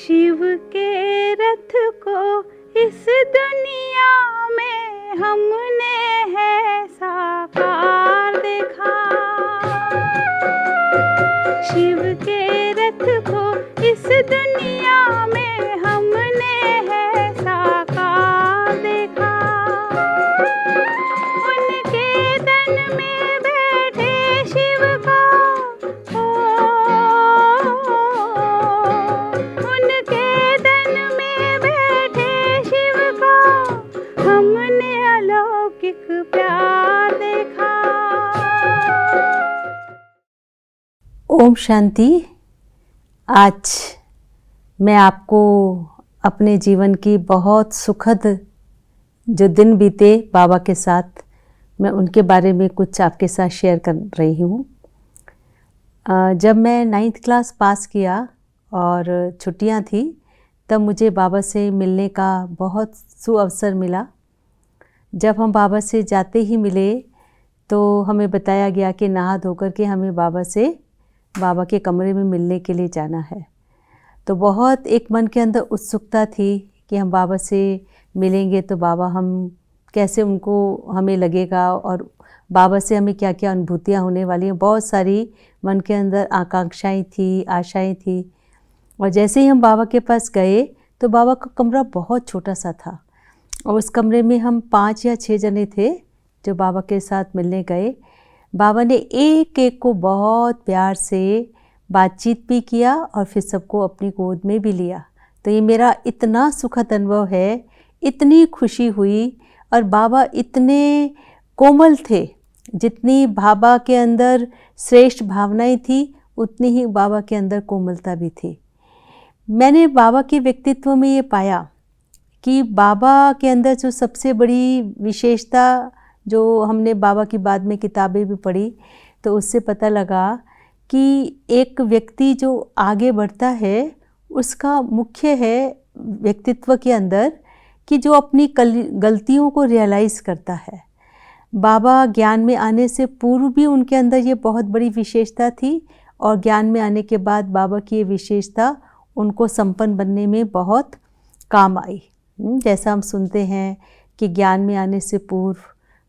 शिव के रथ को इस दुनिया में हमने है साकार देखा। शिव के रथ को इस दुनिया में हमने है साकार देखा। उनके तन में बैठे शिव का उनके तन में बैठे शिव का हमने अलौकिक प्यार देखा। ओम शांति। आज मैं आपको अपने जीवन की बहुत सुखद जो दिन बीते बाबा के साथ, मैं उनके बारे में कुछ आपके साथ शेयर कर रही हूँ। जब मैं 9th क्लास पास किया और छुट्टियाँ थी, तब मुझे बाबा से मिलने का बहुत सुअवसर मिला। जब हम बाबा से जाते ही मिले तो हमें बताया गया कि नहा धोकर के हमें बाबा के कमरे में मिलने के लिए जाना है। तो बहुत एक मन के अंदर उत्सुकता थी कि हम बाबा से मिलेंगे तो बाबा हम कैसे उनको हमें लगेगा और बाबा से हमें क्या क्या अनुभूतियाँ होने वाली हैं। बहुत सारी मन के अंदर आकांक्षाएं थी, आशाएं थी। और जैसे ही हम बाबा के पास गए तो बाबा का कमरा बहुत छोटा सा था और उस कमरे में हम 5 या 6 जने थे जो बाबा के साथ मिलने गए। बाबा ने एक एक को बहुत प्यार से बातचीत भी किया और फिर सबको अपनी गोद में भी लिया। तो ये मेरा इतना सुखद अनुभव है, इतनी खुशी हुई। और बाबा इतने कोमल थे, जितनी बाबा के अंदर श्रेष्ठ भावनाएं थी उतनी ही बाबा के अंदर कोमलता भी थी। मैंने बाबा के व्यक्तित्व में ये पाया कि बाबा के अंदर जो सबसे बड़ी विशेषता, जो हमने बाबा की बाद में किताबें भी पढ़ी तो उससे पता लगा कि एक व्यक्ति जो आगे बढ़ता है उसका मुख्य है व्यक्तित्व के अंदर कि जो अपनी गलतियों को रियलाइज़ करता है। बाबा ज्ञान में आने से पूर्व भी उनके अंदर ये बहुत बड़ी विशेषता थी और ज्ञान में आने के बाद बाबा की ये विशेषता उनको संपन्न बनने में बहुत काम आई। जैसा हम सुनते हैं कि ज्ञान में आने से पूर्व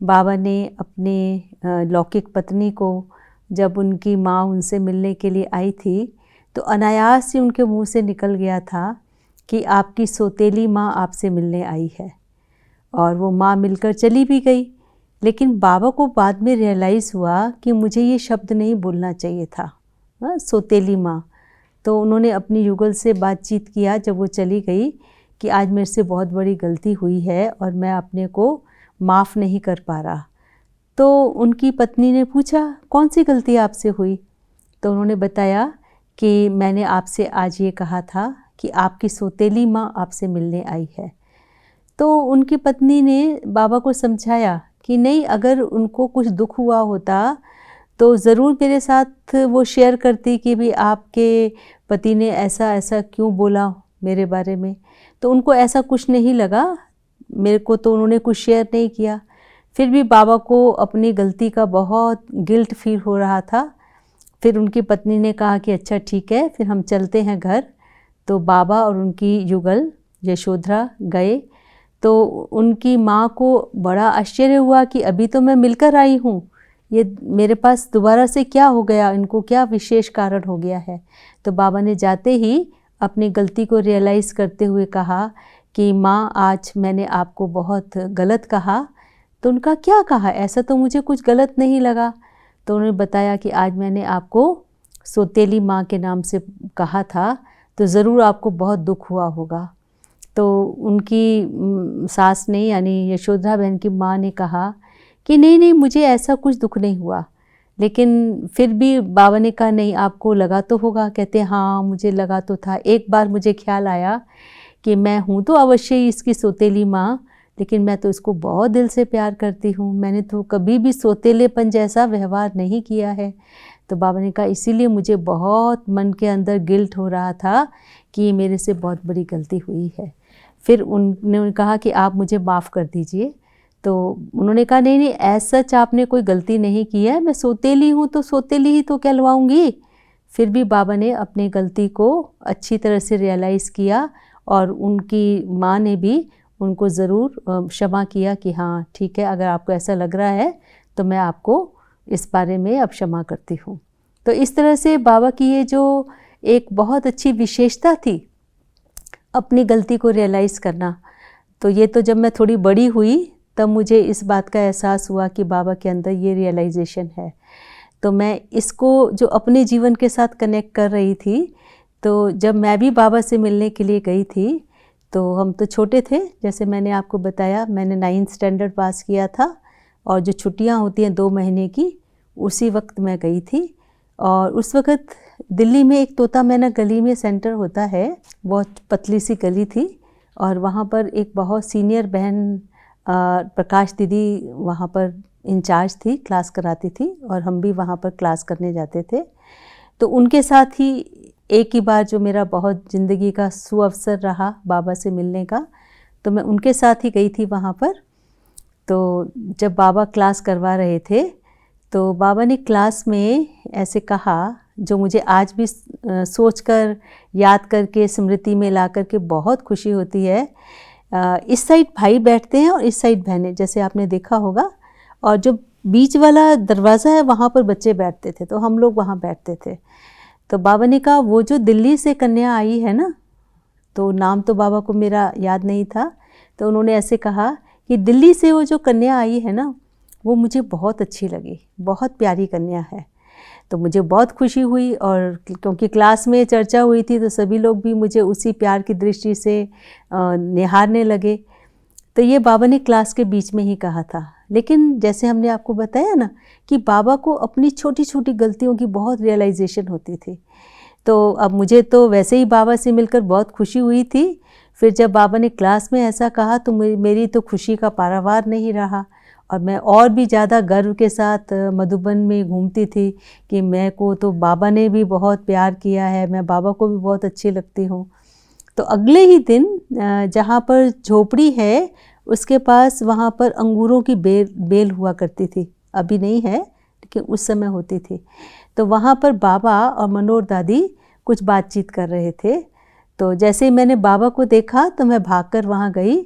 बाबा ने अपने लौकिक पत्नी को, जब उनकी माँ उनसे मिलने के लिए आई थी तो अनायास ही उनके मुंह से निकल गया था कि आपकी सौतेली माँ आपसे मिलने आई है। और वो माँ मिलकर चली भी गई। लेकिन बाबा को बाद में रियलाइज़ हुआ कि मुझे ये शब्द नहीं बोलना चाहिए था, सौतेली माँ। तो उन्होंने अपनी युगल से बातचीत किया जब वो चली गई कि आज मेरे से बहुत बड़ी गलती हुई है और मैं अपने को माफ़ नहीं कर पा रहा। तो उनकी पत्नी ने पूछा, कौन सी गलती आपसे हुई? तो उन्होंने बताया कि मैंने आपसे आज ये कहा था कि आपकी सौतेली माँ आपसे मिलने आई है। तो उनकी पत्नी ने बाबा को समझाया कि नहीं, अगर उनको कुछ दुख हुआ होता तो ज़रूर मेरे साथ वो शेयर करती कि भी आपके पति ने ऐसा ऐसा क्यों बोला मेरे बारे में। तो उनको ऐसा कुछ नहीं लगा, मेरे को तो उन्होंने कुछ शेयर नहीं किया। फिर भी बाबा को अपनी गलती का बहुत गिल्ट फील हो रहा था। फिर उनकी पत्नी ने कहा कि अच्छा ठीक है, फिर हम चलते हैं घर। तो बाबा और उनकी युगल यशोधरा गए। तो उनकी माँ को बड़ा आश्चर्य हुआ कि अभी तो मैं मिलकर आई हूँ, ये मेरे पास दोबारा से क्या हो गया, इनको क्या विशेष कारण हो गया है। तो बाबा ने जाते ही अपनी गलती को रियलाइज़ करते हुए कहा कि माँ, आज मैंने आपको बहुत गलत कहा। तो उनका क्या कहा, ऐसा तो मुझे कुछ गलत नहीं लगा। तो उन्होंने बताया कि आज मैंने आपको सौतेली माँ के नाम से कहा था, तो ज़रूर आपको बहुत दुख हुआ होगा। तो उनकी सास ने, यानी यशोधरा बहन की माँ ने कहा कि नहीं नहीं, मुझे ऐसा कुछ दुख नहीं हुआ। लेकिन फिर भी बाबा ने कहा नहीं, आपको लगा तो होगा। कहते हाँ, मुझे लगा तो था। एक बार मुझे ख्याल आया कि मैं हूँ तो अवश्य ही इसकी सौतेली माँ, लेकिन मैं तो इसको बहुत दिल से प्यार करती हूँ, मैंने तो कभी भी सौतेलेपन जैसा व्यवहार नहीं किया है। तो बाबा ने कहा इसीलिए मुझे बहुत मन के अंदर गिल्ट हो रहा था कि मेरे से बहुत बड़ी गलती हुई है। फिर उन्होंने कहा कि आप मुझे माफ़ कर दीजिए। तो उन्होंने कहा नहीं नहीं, ऐसा आपने कोई गलती नहीं की है, मैं सौतेली हूँ तो सौतेली ही तो कहलवाऊँगी। फिर भी बाबा ने अपनी गलती को अच्छी तरह से रियलाइज़ किया और उनकी माँ ने भी उनको ज़रूर क्षमा किया कि हाँ ठीक है, अगर आपको ऐसा लग रहा है तो मैं आपको इस बारे में अब क्षमा करती हूँ। तो इस तरह से बाबा की ये जो एक बहुत अच्छी विशेषता थी अपनी गलती को रियलाइज़ करना, तो ये तो जब मैं थोड़ी बड़ी हुई तब मुझे इस बात का एहसास हुआ कि बाबा के अंदर ये रियलाइजेशन है। तो मैं इसको जो अपने जीवन के साथ कनेक्ट कर रही थी, तो जब मैं भी बाबा से मिलने के लिए गई थी तो हम तो छोटे थे, जैसे मैंने आपको बताया मैंने 9th स्टैंडर्ड पास किया था और जो छुट्टियां होती हैं 2 महीने की, उसी वक्त मैं गई थी। और उस वक्त दिल्ली में एक तोता मैना गली में सेंटर होता है, बहुत पतली सी गली थी और वहाँ पर एक बहुत सीनियर बहन प्रकाश दीदी वहाँ पर इंचार्ज थी, क्लास कराती थी और हम भी वहाँ पर क्लास करने जाते थे। तो उनके साथ ही एक ही बार जो मेरा बहुत ज़िंदगी का सुअवसर रहा बाबा से मिलने का, तो मैं उनके साथ ही गई थी वहाँ पर। तो जब बाबा क्लास करवा रहे थे तो बाबा ने क्लास में ऐसे कहा जो मुझे आज भी सोचकर याद करके स्मृति में ला करके बहुत खुशी होती है। इस साइड भाई बैठते हैं और इस साइड बहनें, जैसे आपने देखा होगा, और जो बीच वाला दरवाज़ा है वहाँ पर बच्चे बैठते थे, तो हम लोग वहाँ बैठते थे। तो बाबा ने कहा वो जो दिल्ली से कन्या आई है ना, तो नाम तो बाबा को मेरा याद नहीं था, तो उन्होंने ऐसे कहा कि दिल्ली से वो जो कन्या आई है ना, वो मुझे बहुत अच्छी लगी, बहुत प्यारी कन्या है। तो मुझे बहुत खुशी हुई और क्योंकि क्लास में चर्चा हुई थी तो सभी लोग भी मुझे उसी प्यार की दृष्टि से निहारने लगे। तो ये बाबा ने क्लास के बीच में ही कहा था। लेकिन जैसे हमने आपको बताया ना कि बाबा को अपनी छोटी छोटी गलतियों की बहुत रियलाइजेशन होती थी। तो अब मुझे तो वैसे ही बाबा से मिलकर बहुत खुशी हुई थी। फिर जब बाबा ने क्लास में ऐसा कहा तो मेरी तो खुशी का पारावार नहीं रहा और मैं और भी ज़्यादा गर्व के साथ मधुबन में घूमती थी कि मैं को तो बाबा ने भी बहुत प्यार किया है, मैं बाबा को भी बहुत अच्छी लगती हूँ। तो अगले ही दिन जहाँ पर झोपड़ी है उसके पास वहाँ पर अंगूरों की बेल हुआ करती थी, अभी नहीं है लेकिन उस समय होती थी। तो वहाँ पर बाबा और मनोहर दादी कुछ बातचीत कर रहे थे। तो जैसे ही मैंने बाबा को देखा तो मैं भागकर वहाँ गई।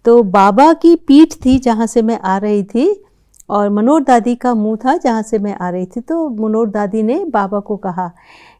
तो बाबा की पीठ थी जहाँ से मैं आ रही थी और मनोहर दादी का मुंह था जहाँ से मैं आ रही थी। तो मनोहर दादी ने बाबा को कहा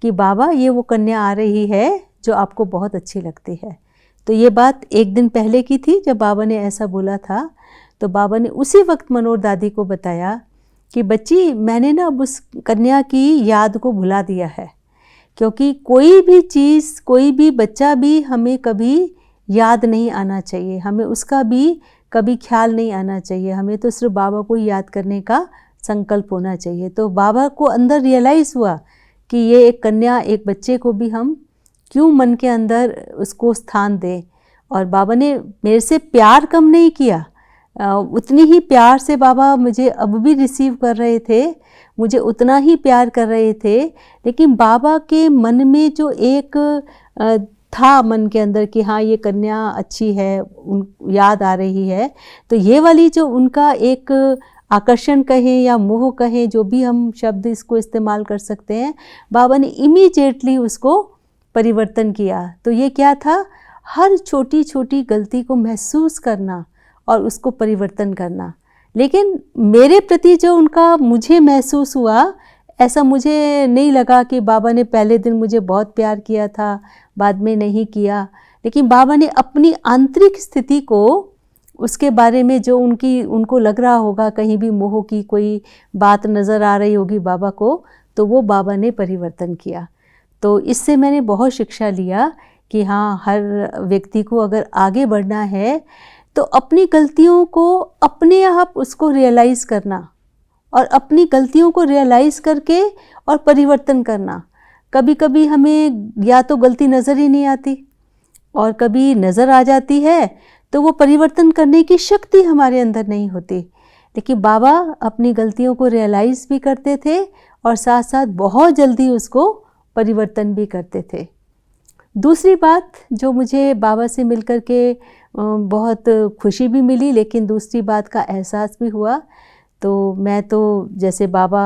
कि बाबा ये वो कन्या आ रही है जो आपको बहुत अच्छी लगती है। तो ये बात एक दिन पहले की थी जब बाबा ने ऐसा बोला था। तो बाबा ने उसी वक्त मनोहर दादी को बताया कि बच्ची मैंने ना अब उस कन्या की याद को भुला दिया है, क्योंकि कोई भी चीज़ कोई भी बच्चा भी हमें कभी याद नहीं आना चाहिए, हमें उसका भी कभी ख्याल नहीं आना चाहिए, हमें तो सिर्फ बाबा को याद करने का संकल्प होना चाहिए। तो बाबा को अंदर रियलाइज़ हुआ कि ये एक कन्या, एक बच्चे को भी हम क्यों मन के अंदर उसको स्थान दें। और बाबा ने मेरे से प्यार कम नहीं किया, उतनी ही प्यार से बाबा मुझे अब भी रिसीव कर रहे थे, मुझे उतना ही प्यार कर रहे थे। लेकिन बाबा के मन में जो एक था मन के अंदर कि हाँ ये कन्या अच्छी है, याद आ रही है, तो ये वाली जो उनका एक आकर्षण कहें या मोह कहें, जो भी हम शब्द इसको इस्तेमाल कर सकते हैं, बाबा ने इमीडिएटली उसको परिवर्तन किया। तो ये क्या था, हर छोटी छोटी गलती को महसूस करना और उसको परिवर्तन करना। लेकिन मेरे प्रति जो उनका मुझे महसूस हुआ, ऐसा मुझे नहीं लगा कि बाबा ने पहले दिन मुझे बहुत प्यार किया था बाद में नहीं किया। लेकिन बाबा ने अपनी आंतरिक स्थिति को, उसके बारे में जो उनको लग रहा होगा कहीं भी मोह की कोई बात नज़र आ रही होगी बाबा को, तो वो बाबा ने परिवर्तन किया। तो इससे मैंने बहुत शिक्षा लिया कि हाँ हर व्यक्ति को अगर आगे बढ़ना है तो अपनी गलतियों को अपने आप उसको रियलाइज़ करना और अपनी गलतियों को रियलाइज़ करके और परिवर्तन करना। कभी कभी हमें या तो गलती नज़र ही नहीं आती और कभी नज़र आ जाती है तो वो परिवर्तन करने की शक्ति हमारे अंदर नहीं होती। लेकिन बाबा अपनी गलतियों को रियलाइज़ भी करते थे और साथ साथ बहुत जल्दी उसको परिवर्तन भी करते थे। दूसरी बात जो मुझे बाबा से मिलकर के बहुत खुशी भी मिली, लेकिन दूसरी बात का एहसास भी हुआ। तो मैं तो जैसे बाबा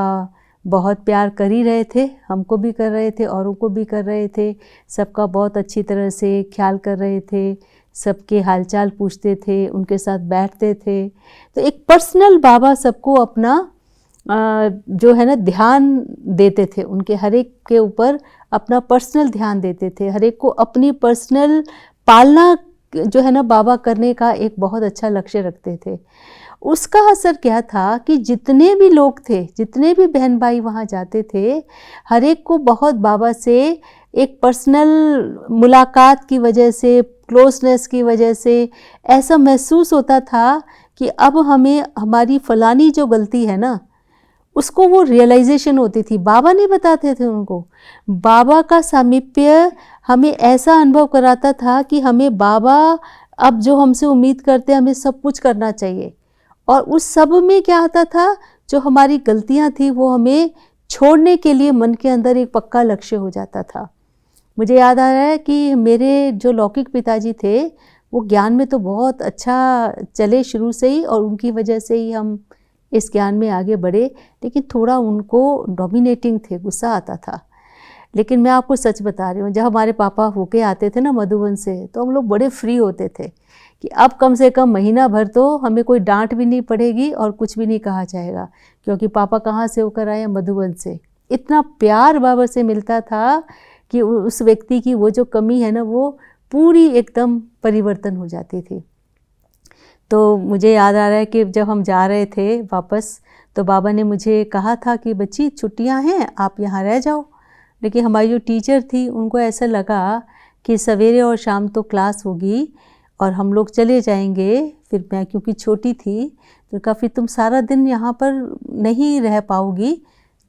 बहुत प्यार कर ही रहे थे, हमको भी कर रहे थे, औरों को भी कर रहे थे, सबका बहुत अच्छी तरह से ख्याल कर रहे थे, सबके हालचाल पूछते थे, उनके साथ बैठते थे। तो एक पर्सनल बाबा सबको अपना जो है ना ध्यान देते थे, उनके हर एक के ऊपर अपना पर्सनल ध्यान देते थे, हर एक को अपनी पर्सनल पालना जो है ना बाबा करने का एक बहुत अच्छा लक्ष्य रखते थे। उसका असर क्या था कि जितने भी लोग थे, जितने भी बहन भाई वहाँ जाते थे, हर एक को बहुत बाबा से एक पर्सनल मुलाकात की वजह से, क्लोजनेस की वजह से ऐसा महसूस होता था कि अब हमें हमारी फलानी जो गलती है ना उसको वो रियलाइजेशन होती थी। बाबा नहीं बताते थे उनको, बाबा का सामीप्य हमें ऐसा अनुभव कराता था कि हमें बाबा अब जो हमसे उम्मीद करते हैं हमें सब कुछ करना चाहिए, और उस सब में क्या आता था, जो हमारी गलतियां थी वो हमें छोड़ने के लिए मन के अंदर एक पक्का लक्ष्य हो जाता था। मुझे याद आ रहा है कि मेरे जो लौकिक पिताजी थे वो ज्ञान में तो बहुत अच्छा चले शुरू से ही, और उनकी वजह से ही हम इस ज्ञान में आगे बढ़े, लेकिन थोड़ा उनको डोमिनेटिंग थे, गुस्सा आता था। लेकिन मैं आपको सच बता रही हूँ, जब हमारे पापा होके आते थे ना मधुबन से, तो हम लोग बड़े फ्री होते थे कि अब कम से कम महीना भर तो हमें कोई डांट भी नहीं पड़ेगी और कुछ भी नहीं कहा जाएगा, क्योंकि पापा कहाँ से होकर आए, मधुबन से। इतना प्यार बाबा से मिलता था कि उस व्यक्ति की वो जो कमी है ना वो पूरी एकदम परिवर्तन हो जाती थी। तो मुझे याद आ रहा है कि जब हम जा रहे थे वापस, तो बाबा ने मुझे कहा था कि बच्ची छुट्टियां हैं, आप यहाँ रह जाओ। लेकिन हमारी जो टीचर थी उनको ऐसा लगा कि सवेरे और शाम तो क्लास होगी और हम लोग चले जाएंगे, फिर मैं क्योंकि छोटी थी तो कहा फिर तुम सारा दिन यहाँ पर नहीं रह पाओगी,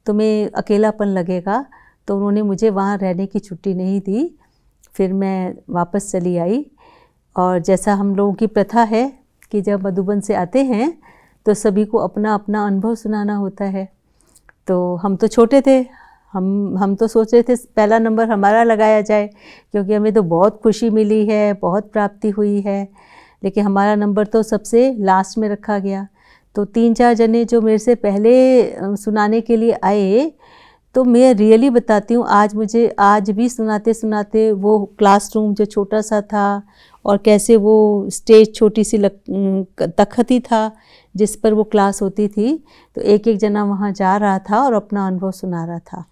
तुम्हें अकेलापन लगेगा। तो उन्होंने मुझे वहाँ रहने की छुट्टी नहीं दी। फिर मैं वापस चली आई, और जैसा हम लोगों की प्रथा है कि जब मधुबन से आते हैं तो सभी को अपना अपना अनुभव सुनाना होता है। तो हम तो छोटे थे, हम तो सोच रहे थे पहला नंबर हमारा लगाया जाए, क्योंकि हमें तो बहुत खुशी मिली है, बहुत प्राप्ति हुई है। लेकिन हमारा नंबर तो सबसे लास्ट में रखा गया। तो 3-4 जने जो मेरे से पहले सुनाने के लिए आए, तो मैं रियली बताती हूँ, आज भी सुनाते सुनाते वो क्लासरूम जो छोटा सा था, और कैसे वो स्टेज छोटी सी तख्त ही था जिस पर वो क्लास होती थी, तो एक एक जना वहाँ जा रहा था और अपना अनुभव सुना रहा था।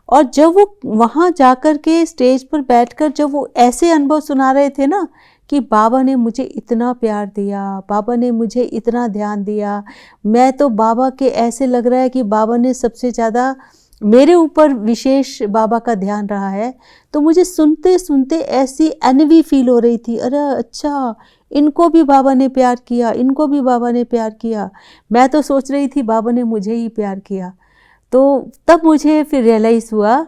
और जब वो वहाँ जाकर के स्टेज पर बैठकर जब वो ऐसे अनुभव सुना रहे थे ना कि बाबा ने मुझे इतना प्यार दिया, बाबा ने मुझे इतना ध्यान दिया, मैं तो बाबा के ऐसे लग रहा है कि बाबा ने सबसे ज़्यादा मेरे ऊपर विशेष बाबा का ध्यान रहा है। तो मुझे सुनते सुनते ऐसी एनवी फील हो रही थी, अरे अच्छा इनको भी बाबा ने प्यार किया, इनको भी बाबा ने प्यार किया। मैं तो सोच रही थी बाबा ने मुझे ही प्यार किया। तो तब मुझे फिर रियलाइज़ हुआ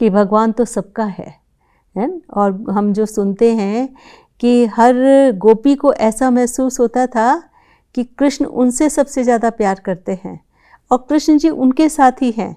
कि भगवान तो सबका है। और हम जो सुनते हैं कि हर गोपी को ऐसा महसूस होता था कि कृष्ण उनसे सबसे ज़्यादा प्यार करते हैं और कृष्ण जी उनके साथ ही हैं।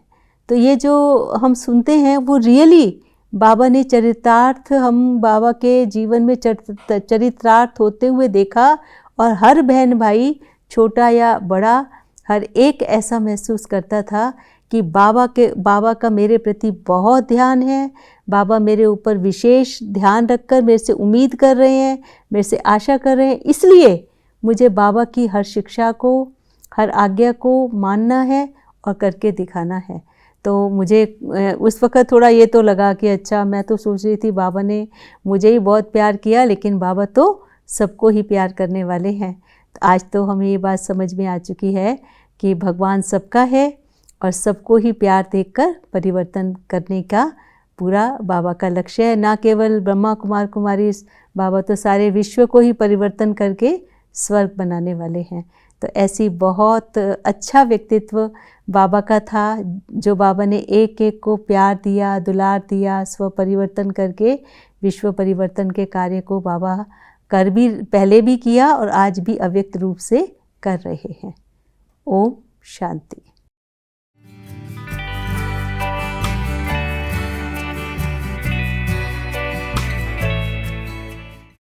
तो ये जो हम सुनते हैं वो रियली बाबा ने चरितार्थ, हम बाबा के जीवन में चरितार्थ होते हुए देखा, और हर बहन भाई छोटा या बड़ा हर एक ऐसा महसूस करता था कि बाबा का मेरे प्रति बहुत ध्यान है, बाबा मेरे ऊपर विशेष ध्यान रखकर मेरे से उम्मीद कर रहे हैं, मेरे से आशा कर रहे हैं, इसलिए मुझे बाबा की हर शिक्षा को, हर आज्ञा को मानना है और करके दिखाना है। तो मुझे उस वक़्त थोड़ा ये तो लगा कि अच्छा, मैं तो सोच रही थी बाबा ने मुझे ही बहुत प्यार किया, लेकिन बाबा तो सबको ही प्यार करने वाले हैं। तो आज तो हमें ये बात समझ में आ चुकी है कि भगवान सबका है और सबको ही प्यार देकर परिवर्तन करने का पूरा बाबा का लक्ष्य है। ना केवल ब्रह्मा कुमार कुमारी, बाबा तो सारे विश्व को ही परिवर्तन करके स्वर्ग बनाने वाले हैं। तो ऐसी बहुत अच्छा व्यक्तित्व बाबा का था, जो बाबा ने एक एक को प्यार दिया, दुलार दिया, स्व परिवर्तन करके विश्व परिवर्तन के कार्य को बाबा कर भी पहले भी किया और आज भी अव्यक्त रूप से कर रहे हैं। ओम शांति।